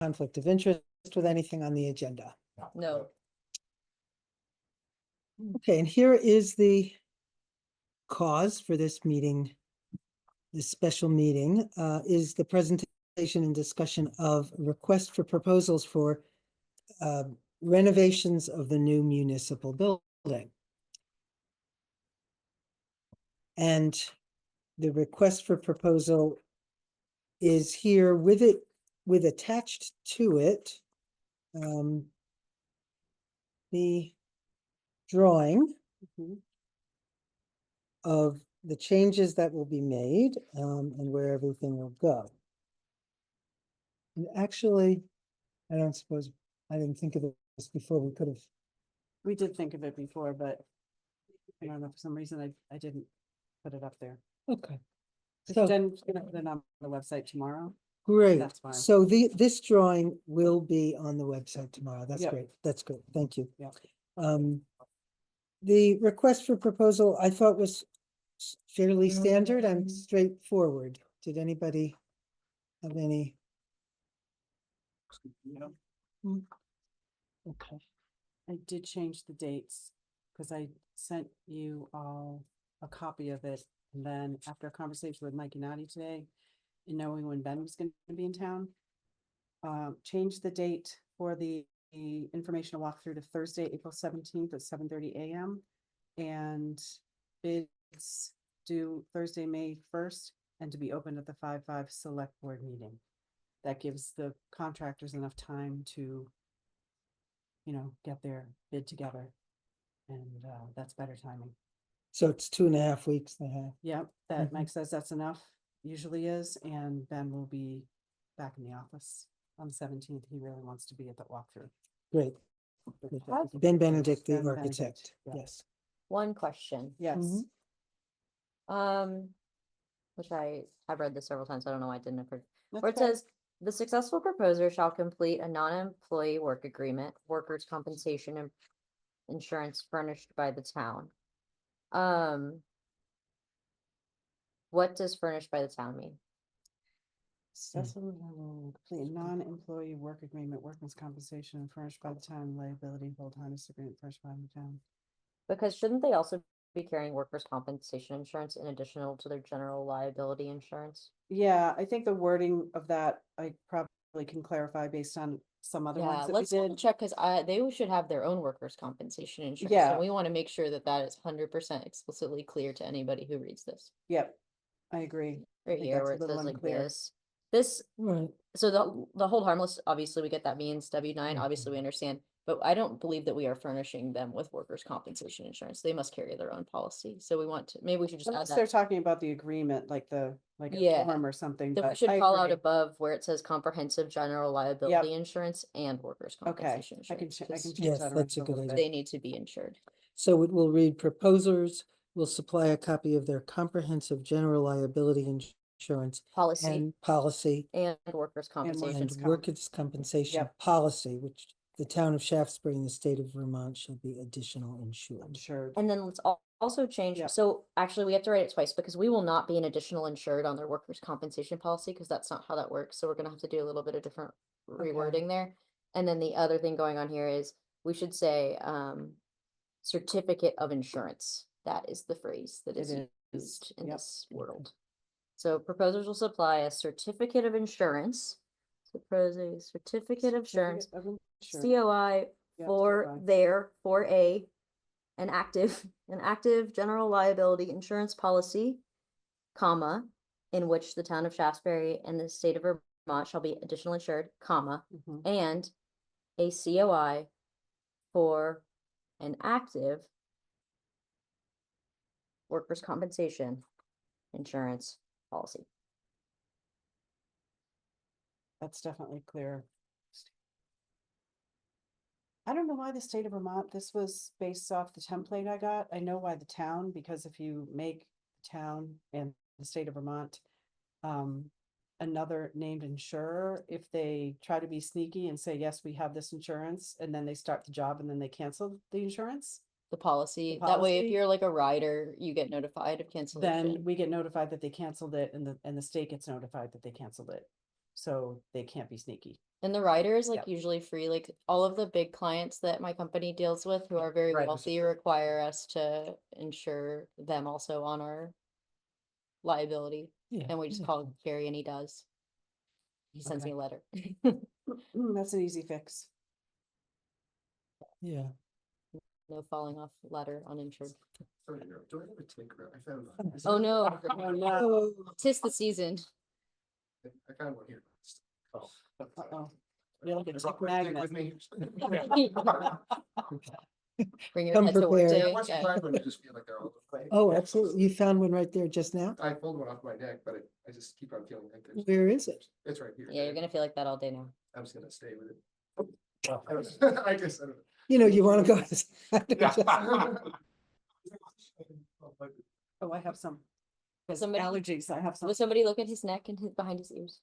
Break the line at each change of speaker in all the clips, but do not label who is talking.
conflict of interest with anything on the agenda?
No.
Okay, and here is the cause for this meeting. This special meeting is the presentation and discussion of request for proposals for renovations of the new municipal building. And the request for proposal is here with attached to it the drawing of the changes that will be made and where everything will go. And actually, I don't suppose, I didn't think of this before.
We did think of it before, but I don't know, for some reason I didn't put it up there.
Okay.
So
So
Jen's gonna put it on the website tomorrow.
great.
That's fine.
So this drawing will be on the website tomorrow. That's
Yep.
great. That's good. Thank you.
Yeah.
The request for proposal I thought was fairly standard and straightforward. Did anybody have any? Okay.
I did change the dates because I sent you all a copy of it. And then after a conversation with Mike and Natty today, and knowing when Ben was going to be in town, changed the date for the informational walkthrough to Thursday, April 17th at 7:30 a.m. And bids due Thursday, May 1st, and to be opened at the 5/5 select board meeting. That gives the contractors enough time to, get their bid together. And that's better timing.
So it's 2.5 weeks they have.
Yep, that
Mhm.
Mike says that's enough, usually is, and Ben will be back in the office on the 17th. He really wants to be at the walkthrough.
Great.
Have-
Ben Benedict, the
Ben Benedict,
architect.
yeah.
Yes.
One question.
Yes,
Mhm.
Which I have read this several times. I don't know why I didn't have heard.
that's
Where it
fine.
says, the successful proposer shall complete a non-employee work agreement, workers' compensation and insurance furnished by the town. What does furnished by the town mean?
Successful complete non-employee work agreement, workman's compensation furnished by the town, liability, hold harness agreement furnished by the town.
Because shouldn't they also be carrying workers' compensation insurance in additional to their general liability insurance?
Yeah, I think the wording of that, I probably can clarify based on some other
Yeah,
ones that we
let's double
did.
check, because they should have their own workers' compensation insurance.
Yeah.
And we want to make sure that that is 100% explicitly clear to anybody who reads this.
Yep, I agree. I
Right
think
here,
that's
where
a
it
little
says like
unclear.
this,
Right.
so the hold harmless, obviously we get that means W9, obviously we understand, but I don't believe that we are furnishing them with workers' compensation insurance. They must carry their own policy. So we want to, maybe we should just add
Unless
that.
they're talking about the agreement, like a
Yeah.
form or something,
Then we
but
should
I
call out
agree.
above where it says comprehensive general liability insurance and workers'
Okay,
compensation
I can,
insurance.
I can
'Cause
change
Yes,
that around
that's a
a
good
little
idea.
bit.
they need to be insured.
So it will read proposers will supply a copy of their comprehensive general liability insurance
Policy
and policy
and workers' compensation.
and workers' compensation
Yep.
policy, which the town of Shaftsbury in the state of Vermont shall be additional insured.
Insured.
And then let's also change,
Yep.
so actually we have to write it twice because we will not be an additional insured on their workers' compensation policy, because that's not how that works. So we're gonna have to do a little bit of different rewording there. And then the other thing going on here is we should say certificate of insurance. That is the phrase that is
It
used in
Yep.
this world. So proposers will supply a certificate of insurance. Suppose a certificate of insurance,
Certificate of insurance.
COI
Yep,
for
COI.
an active general liability insurance policy, comma, in which the town of Shaftsbury and the state of Vermont shall be additional insured, comma,
Mhm.
and a COI for an active workers' compensation insurance policy.
That's definitely clear. I don't know why the state of Vermont, this was based off the template I got. I know why the town, because if you make the town and the state of Vermont another named insurer, if they try to be sneaky and say, yes, we have this insurance, and then they start the job and then they cancel the insurance,
The policy, that way if
policy?
you're like a rider, you get notified of cancellation.
then we get notified that they canceled it and the state gets notified that they canceled it. so they can't be sneaky.
And the rider is like
Yep.
usually free, like all of the big clients that my company deals with who are very
Right.
wealthy require us to insure them also on our liability.
Yeah.
And we just
yeah.
call Gary and he does. He sends me
Okay.
a letter.
That's an easy fix.
Yeah.
No falling off ladder uninsured.
Sorry, no, do I have a ticker? I found one. Is
Oh,
that-
no.
Oh, no.
Oh,
Tis the season.
I found one here. Oh.
Uh-oh. You're like a
I
tick
brought my stick
magnet.
with me.
Bring your
Come
pet to work
prepared.
day.
Once you
Yeah.
find one, you just feel like they're all the way.
oh, absolutely. You found one right there just now?
I pulled one off my neck, but I just keep on feeling like there's.
Where is it?
It's right here.
Yeah, you're gonna feel like that all day now.
I'm just gonna stay with it. I don't know. I guess I don't
You know, you want to go.
know.
Oh, I have some. 'Cause
Somebody-
allergies, I have some.
Will somebody look at his neck and behind his ears?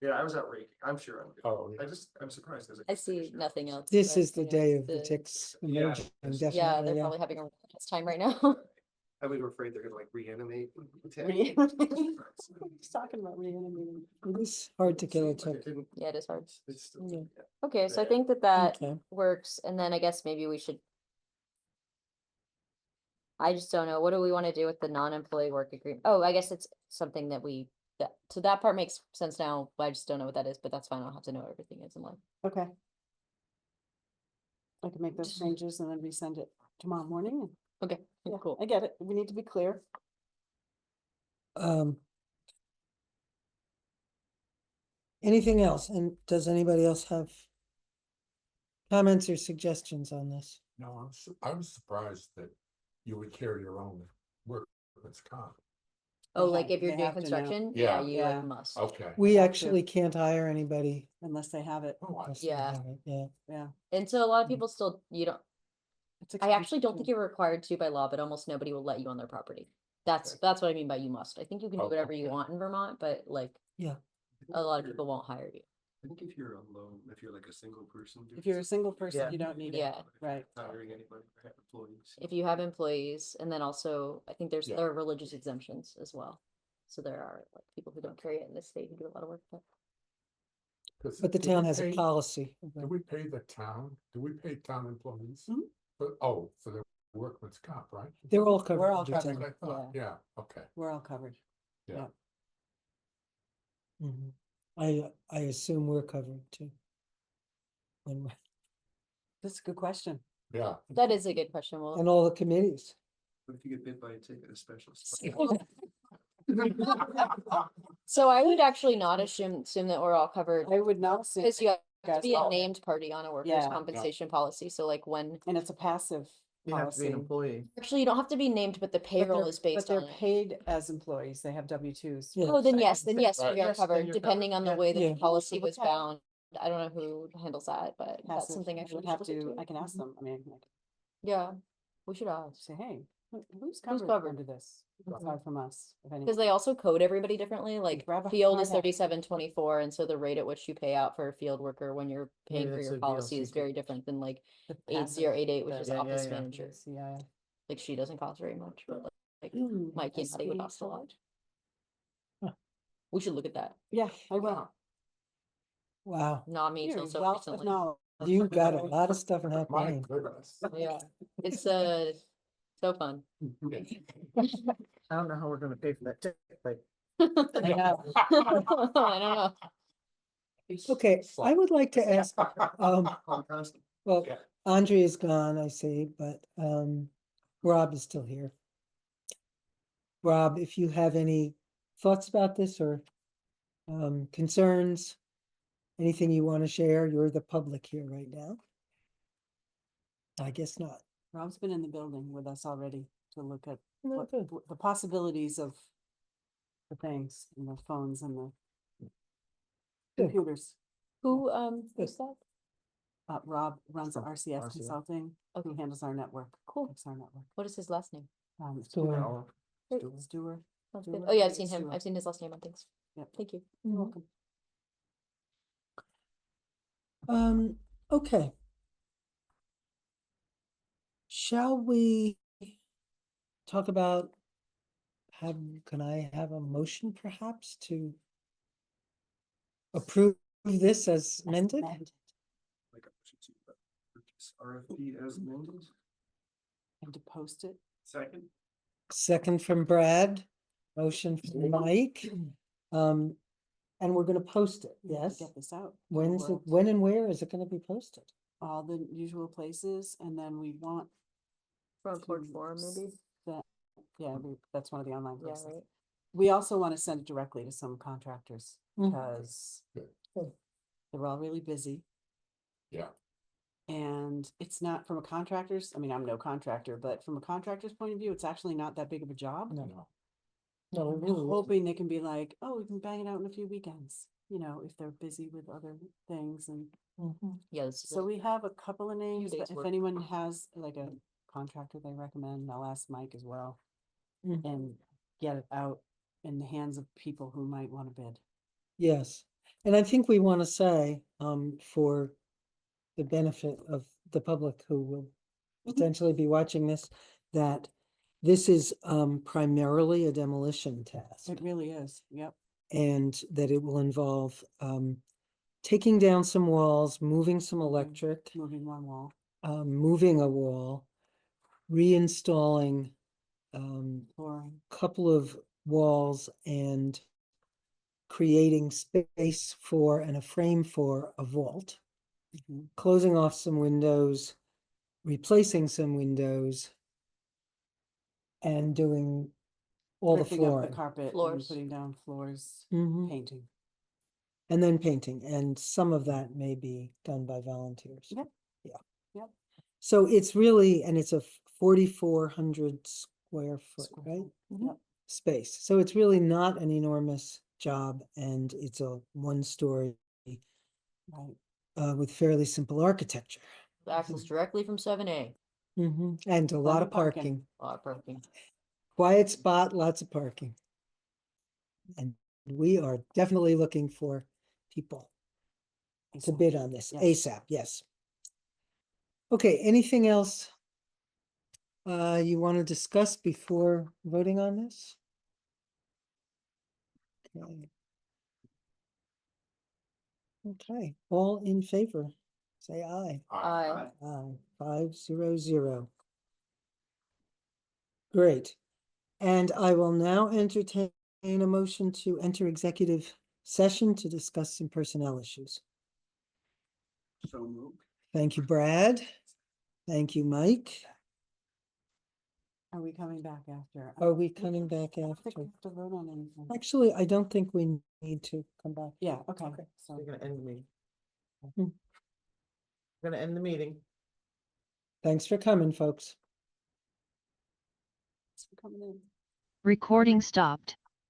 Yeah, I was out raking. I'm sure I'm good.
Oh,
I'm surprised. there's a
I see
conditioner.
nothing else.
This
but,
is the
you know,
day of the ticks
Yeah,
emerging,
it's-
Yeah,
definitely,
they're
yeah.
probably having a it's time right now.
I was afraid they're gonna like reanimate.
He's talking about reanimating.
It is hard to kill a
Seems like
tick.
it didn't-
Yeah, it is hard.
It's still-
Yeah.
yeah.
Okay, so I
Yeah.
think that
Okay.
works, and then I guess maybe we should. I just don't know, what do we wanna do with the non-employee work agreement? Oh, I guess it's something that so that part makes sense now, but I just don't know what that is, but that's fine, I'll have to know what everything is in life.
Okay. I can make those changes and then resend it tomorrow morning.
Okay,
Yeah,
cool.
I get it. We need to be clear.
Anything else? And does anybody else have comments or suggestions on this?
no, I was surprised that you would carry your own workman's comp.
Oh,
They
like
have-
if you're
they
doing
have to know.
construction,
Yeah.
you
Yeah.
like must.
Okay.
We
have to.
actually can't hire anybody.
Unless they have it.
Oh,
unless they
Yeah.
have it, Yeah.
Yeah.
And so a lot of
Mhm.
people still, you don't,
It's
I actually don't think
expensive.
you're required to by law, but almost nobody will let you on their property. That's
Okay.
what I mean by you must. I think you can do
Oh,
whatever you
okay.
want in Vermont, but like a lot of people won't hire you.
I think if you're alone, if you're like a single person.
If you're a single person,
Yeah.
you don't need it.
Yeah.
Right.
Not hiring anybody, or have employees.
If you have employees, and then also, I think
Yeah.
there are religious exemptions as well. So there are like people who don't carry it in this state who do a lot of work, but
'Cause
But the
do
town
we
has a
pay-
policy.
Do we pay the town? Do we pay town employees?
Mhm.
But, for the workman's comp, right?
They're all covered.
We're all
under
That's
town.
what I thought. Yeah, okay.
We're all covered.
Mhm. I assume we're covered too. And
That's a good question.
Yeah.
that is a good question. Well,
and all the committees.
What if you get bit by a tick at a specialist?
so I would actually not assume that we're all covered.
I would not say,
Because you have to
guys,
be a
all-
named party on a workers'
Yeah.
compensation policy, so like when,
and it's a passive
You have to be an
policy.
employee.
actually, you don't have to be named, but the
But
payroll
they're-
is based
But
on
they're
it.
paid as employees. They have W-2s.
Yeah.
Oh, then yes,
Right.
we are
Yes, then
covered,
you're
depending
covered,
on the
yeah.
way the
Yeah.
policy was
Okay.
bound. I don't know who handles that, but that's
Passive.
something I
I
should
would have
look into.
to, I can ask them. I mean, I can
Yeah, we should ask,
say, hey, who's covered
covered?
under this?
Mhm.
Aside from us, if any.
because they also code everybody differently, like
grab a
field
hard
is
hat.
37.24, and so the rate at which you pay out for a field worker when you're paying for
that's
your
a
policy is
VLCT.
very different than like
The
8088, which
passive,
is
the-
office
yeah.
manager.
CI.
Like she doesn't cost very much, but like
Mm,
Mikey and Patty would
SE
cost a lot.
covered?
We should look at that.
Yeah, I will.
Wow,
Not me
You're
till
a
so
wealth of
recently.
knowledge.
you got a lot of stuff in that
My
brain.
goodness.
Yeah, it's so fun.
I don't know how we're gonna pay for that tick, but
I know. I don't know.
Okay, I would like to ask,
Constant.
well,
Yeah.
Andre is gone, I see, but Rob is still here. Rob, if you have any thoughts about this or concerns, anything you want to share, you're the public here right now. I guess not.
Rob's been in the building with us already to look at
No,
what,
good.
the possibilities of the things and the phones and the
Good.
computers.
Who's that?
Rob runs
From
RCS
RCS.
Consulting, who
Okay.
handles our network.
Cool.
It's our network.
What is his last name?
Stuart.
no.
Great.
Stewart.
Sounds good.
Stuart?
Oh yeah, I've
Yeah,
seen him.
Stuart.
I've seen his last name on things.
Yep.
Thank you.
You're
Mhm.
welcome.
Okay. Shall we talk about, can I have a motion perhaps to approve this as amended?
Like a motion to purchase RFP as amended.
And to post it.
Second.
Second from Brad, motion from Mike. And we're gonna post it,
We have to
yes?
Get this out. to the
When's it,
world.
when and where is it gonna be posted?
All the usual places, and then we want.
Front porch
to
forum, maybe?
set- Yeah, that's one of the online
Yeah,
places.
right.
We also want to send it directly to some contractors,
Mhm.
because
Good.
Good.
they're all really busy.
Yeah.
And it's not from a contractor's, I mean, I'm no contractor, but from a contractor's point of view, it's actually not that big of a job.
No. No, it
I'm
really isn't.
hoping they can be like, oh, we can bang it out in a few weekends, if they're busy with other things. And
Mhm.
Yeah, this is
so
it.
we have a couple of names,
days
but if
work.
anyone has like a contractor they recommend, I'll ask Mike as well.
Mhm.
And get it out in the hands of people who might want to bid.
Yes, and I think we want to say, for the benefit of the public who will potentially be watching this, that this is, primarily a demolition task.
It really is, yep.
And that it will involve, taking down some walls, moving some
Moving.
electric,
Moving one wall,
moving a wall, reinstalling,
flooring.
couple of walls and creating space for and a frame for a vault,
Mhm.
closing off some windows, replacing some windows, and doing all the
Ripping up the
flooring.
carpet and
Floors.
putting down floors,
Mhm.
painting.
And then painting, and some of that may be done by volunteers.
Yep.
Yeah.
Yep.
So it's really, and it's a 4,400 square foot,
Square
right?
foot.
Mhm.
Yep.
Space. So it's really not an enormous job, and it's a one-story
Right.
with fairly simple architecture.
Access directly from 7A.
And a lot
Plenty
of parking.
A lot of parking.
Quiet spot, lots of parking. And we are definitely looking for people to
ASAP.
bid on this
Yes.
ASAP, yes. Okay, anything else you want to discuss before voting on this? Okay. Okay, all in favor, say aye.
Aye.
Aye, 500. Great. And I will now entertain a motion to enter executive session to discuss some personnel issues.
So moved.
Thank you, Brad. Thank you, Mike.
Are we coming back after?
Are we coming back
I don't think
after?
we have to vote on anything.
Actually, I don't think we need to come back.
Yeah, okay.
Okay.
So
We're gonna end the meeting.
Hmm.
Gonna end the meeting.
Thanks for coming, folks.
thanks for coming in.
Recording stopped.